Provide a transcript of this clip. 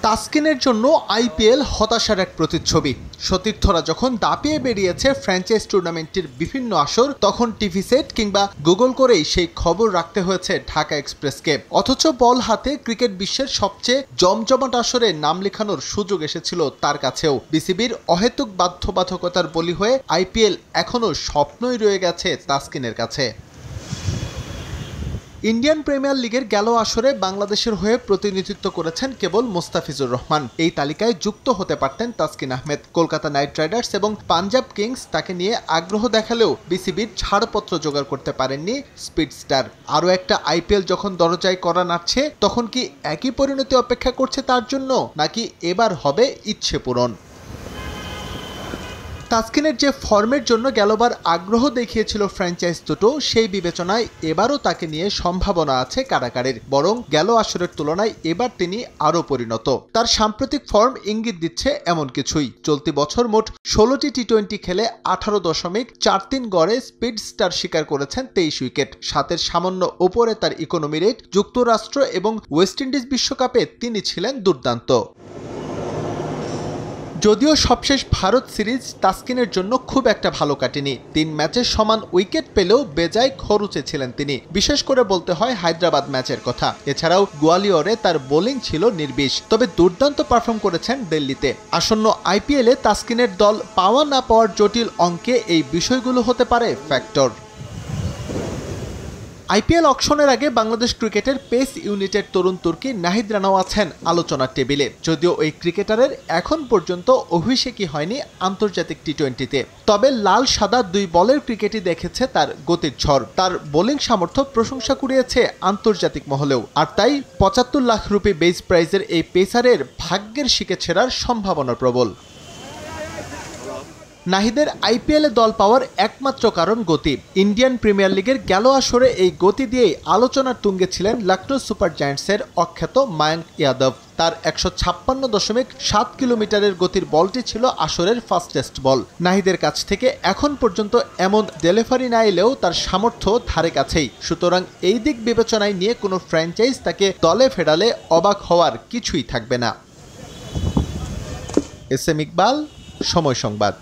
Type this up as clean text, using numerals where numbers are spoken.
তাসকিনের জন্য আইপিএল হতাশার এক প্রতিচ্ছবি। সতীর্থরা যখন দাপিয়ে বেরিয়েছে ফ্র্যাঞ্চাইজ টুর্নামেন্টের বিভিন্ন আসর, তখন টিভি সেট কিংবা গুগল করেই সেই খবর রাখতে হয়েছে ঢাকা এক্সপ্রেসকে। অথচ বল হাতে ক্রিকেট বিশ্বের সবচেয়ে জমজমাট আসরে নাম লেখানোর সুযোগ এসেছিল তার কাছেও। বিসিবির অহেতুক বাধ্যবাধকতার বলি হয়ে আইপিএল এখনও স্বপ্নই রয়ে গেছে তাসকিনের কাছে। ইন্ডিয়ান প্রিমিয়ার লিগের গেল আসরে বাংলাদেশের হয়ে প্রতিনিধিত্ব করেছেন কেবল মোস্তাফিজুর রহমান। এই তালিকায় যুক্ত হতে পারতেন তাসকিন আহমেদ। কলকাতা নাইট রাইডার্স এবং পাঞ্জাব কিংস তাকে নিয়ে আগ্রহ দেখালেও বিসিবির ছাড়পত্র জোগাড় করতে পারেননি স্পিডস্টার। আরও একটা আইপিএল যখন দরজায় কড়া নাড়ছে, তখন কি একই পরিণতি অপেক্ষা করছে তার জন্য, নাকি এবার হবে ইচ্ছে পূরণ? তাসকিনের যে ফর্মের জন্য গেলবার আগ্রহ দেখিয়েছিল ফ্র্যাঞ্চাইজ দুটো, সেই বিবেচনায় এবারও তাকে নিয়ে সম্ভাবনা আছে কারাকারের। বরং গেল আসরের তুলনায় এবার তিনি আরও পরিণত। তার সাম্প্রতিক ফর্ম ইঙ্গিত দিচ্ছে এমন কিছুই। চলতি বছর মোট 16টি টি-20 খেলে 18.43 গড়ে স্পিডস্টার শিকার করেছেন 23 উইকেট। 7-এর সামান্য ওপরে তার ইকোনমি রেট। যুক্তরাষ্ট্র এবং ওয়েস্ট ইন্ডিজ বিশ্বকাপে তিনি ছিলেন দুর্দান্ত। যদিও সবশেষ ভারত সিরিজ তাসকিনের জন্য খুব একটা ভালো কাটেনি। 3 ম্যাচে সমান উইকেট পেলেও বেজায় খরুচে ছিলেন তিনি। বিশেষ করে বলতে হয় হায়দ্রাবাদ ম্যাচের কথা। এছাড়াও গোয়ালিয়রে তার বোলিং ছিল নির্বিষ। তবে দুর্দান্ত পারফর্ম করেছেন দিল্লিতে। আসন্ন আইপিএলে তাসকিনের দল পাওয়া না পাওয়ার জটিল অঙ্কে এই বিষয়গুলো হতে পারে ফ্যাক্টর। আইপিএল অকশনের আগে বাংলাদেশ ক্রিকেটের পেস ইউনিটের তরুণ তুর্কি নাহিদ রানাও আছেন আলোচনার টেবিলে। যদিও ওই ক্রিকেটারের এখন পর্যন্ত অভিষেকই হয়নি আন্তর্জাতিক টি-20-তে। তবে লাল সাদা 2 বলের ক্রিকেটই দেখেছে তার গতির ঝড়। তার বোলিং সামর্থ্য প্রশংসা কুড়িয়েছে আন্তর্জাতিক মহলেও। আর তাই 75 লাখ রুপি বেস প্রাইজের এই পেসারের ভাগ্যের শিকে ছেড়ার সম্ভাবনা প্রবল। নাহিদের আইপিএলে দল পাওয়ার একমাত্র কারণ গতি। ইন্ডিয়ান প্রিমিয়ার লিগের গেল আসরে এই গতি দিয়েই আলোচনার তুঙ্গে ছিলেন লখনৌ সুপার জায়ান্টসের অখ্যাত মায়াঙ্ক ইয়াদব। তার 156.7 কিলোমিটারের গতির বলটি ছিল আসরের ফাস্টেস্ট বল। নাহিদের কাছ থেকে এখন পর্যন্ত এমন ডেলিভারি না এলেও তার সামর্থ্য ধারে কাছেই। সুতরাং এই দিক বিবেচনায় নিয়ে কোনো ফ্র্যাঞ্চাইজ তাকে দলে ফেরালে অবাক হওয়ার কিছুই থাকবে না। এস এম ইকবাল, সময় সংবাদ।